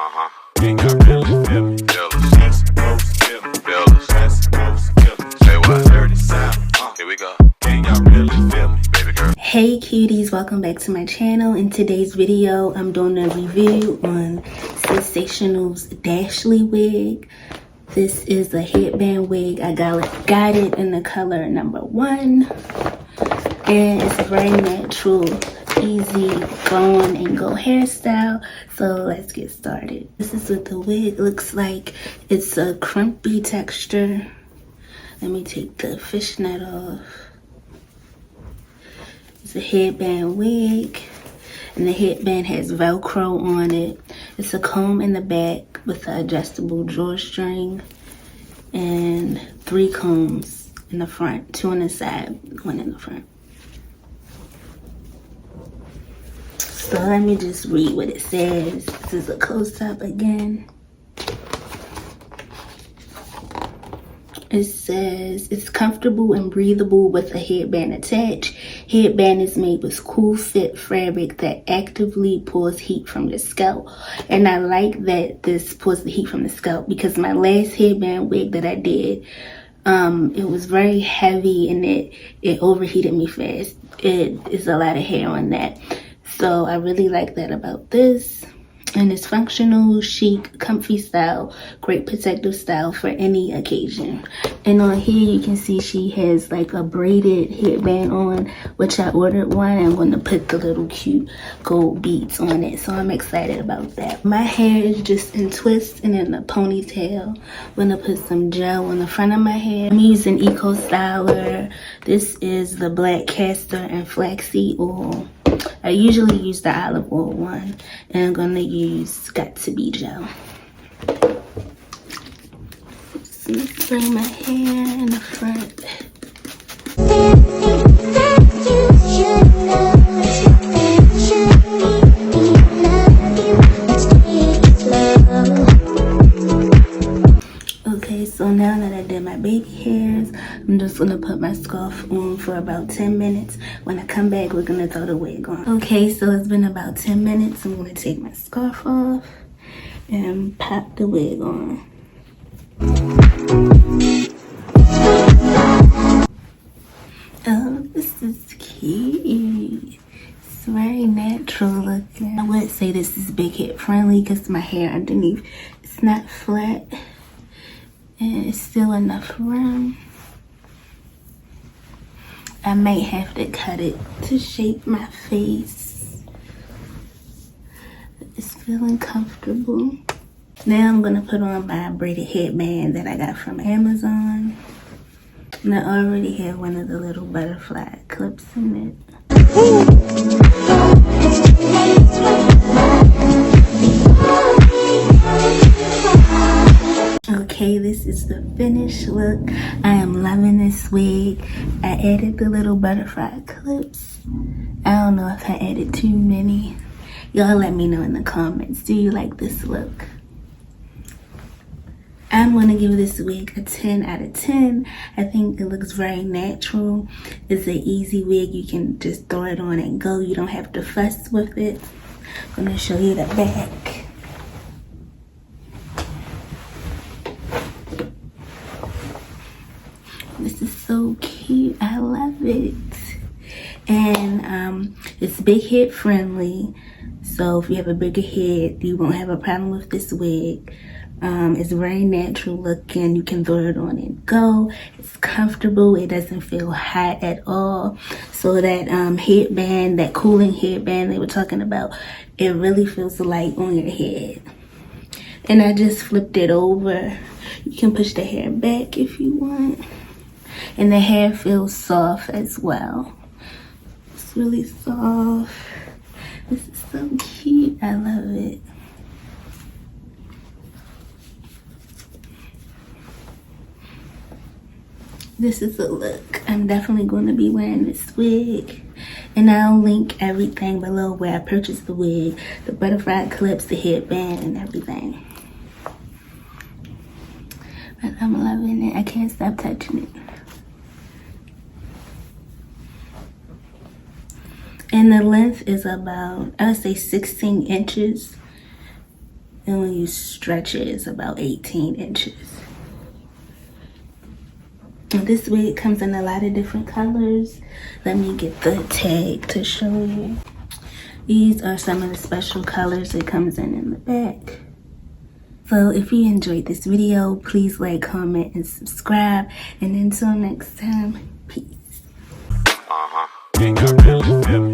Ain't got really feel me. Jealous, say what? Dirty South. Here we go. Ain't got really feel me, baby girl. Hey cuties, welcome back to my channel. In today's video, I'm doing a review on Sensational's Dashley wig. This is a headband wig. I got it in the color number 1. And it's a very natural, easy go on and go hairstyle. So let's get started. This is what the wig looks like. It's a crimpy texture. Let me take the fishnet off. It's a headband wig, and the headband has Velcro on it. It's a comb in the back with an adjustable drawstring, and 3 combs in the front, 2 on the side, 1 in the front. So let me just read what it says. This is a close-up again. It says, it's comfortable and breathable with a headband attached. Headband is made with cool fit fabric that actively pulls heat from the scalp. And I like that this pulls the heat from the scalp, because my last headband wig that I did, it was very heavy and it overheated me fast. It is a lot of hair on that. So I really like that about this. And it's functional, chic, comfy style, great protective style for any occasion. And on here you can see she has like a braided headband on, which I ordered one. I'm going to put the little cute gold beads on it. So I'm excited about that. My hair is just in twists and in a ponytail. I'm going to put some gel on the front of my hair. I'm using Eco Styler. This is the black castor and flaxseed oil. I usually use the olive oil one, and I'm gonna use Got To Be gel. So let's spray my hair in the front. Okay, so now that I did my baby hairs, I'm just gonna put my scarf on for about 10 minutes. When I come back, we're gonna throw the wig on. Okay, so it's been about 10 minutes. I'm gonna take my scarf off and pop the wig on. Oh, this is cute. It's very natural looking. I would say this is big head friendly because my hair underneath is not flat. And it's still enough room. I might have to cut it to shape my face. It's feeling comfortable. Now I'm gonna put on my braided headband that I got from Amazon. And I already have one of the little butterfly clips in it. Okay, this is the finished look. I am loving this wig. I added the little butterfly clips. I don't know if I added too many. Y'all let me know in the comments. Do you like this look? I'm gonna give this wig a 10 out of 10. I think it looks very natural. It's an easy wig. You can just throw it on and go. You don't have to fuss with it. I'm gonna show you the back. This is so cute. I love it. And it's big head friendly. So if you have a bigger head, you won't have a problem with this wig. It's very natural looking. You can throw it on and go. It's comfortable. It doesn't feel hot at all. So that headband, that cooling headband they were talking about, it really feels light on your head. And I just flipped it over. You can push the hair back if you want. And the hair feels soft as well. It's really soft. This is so cute. I love it. This is a look. I'm definitely going to be wearing this wig. And I'll link everything below where I purchased the wig. The butterfly clips, the headband, and everything. But I'm loving it. I can't stop touching it. And the length is about, I would say 16 inches. And when you stretch it, it's about 18 inches. And this wig comes in a lot of different colors. Let me get the tag to show you. These are some of the special colors it comes in the back. So if you enjoyed this video, please like, comment, and subscribe. And until next time, peace. Ain't got really feel me.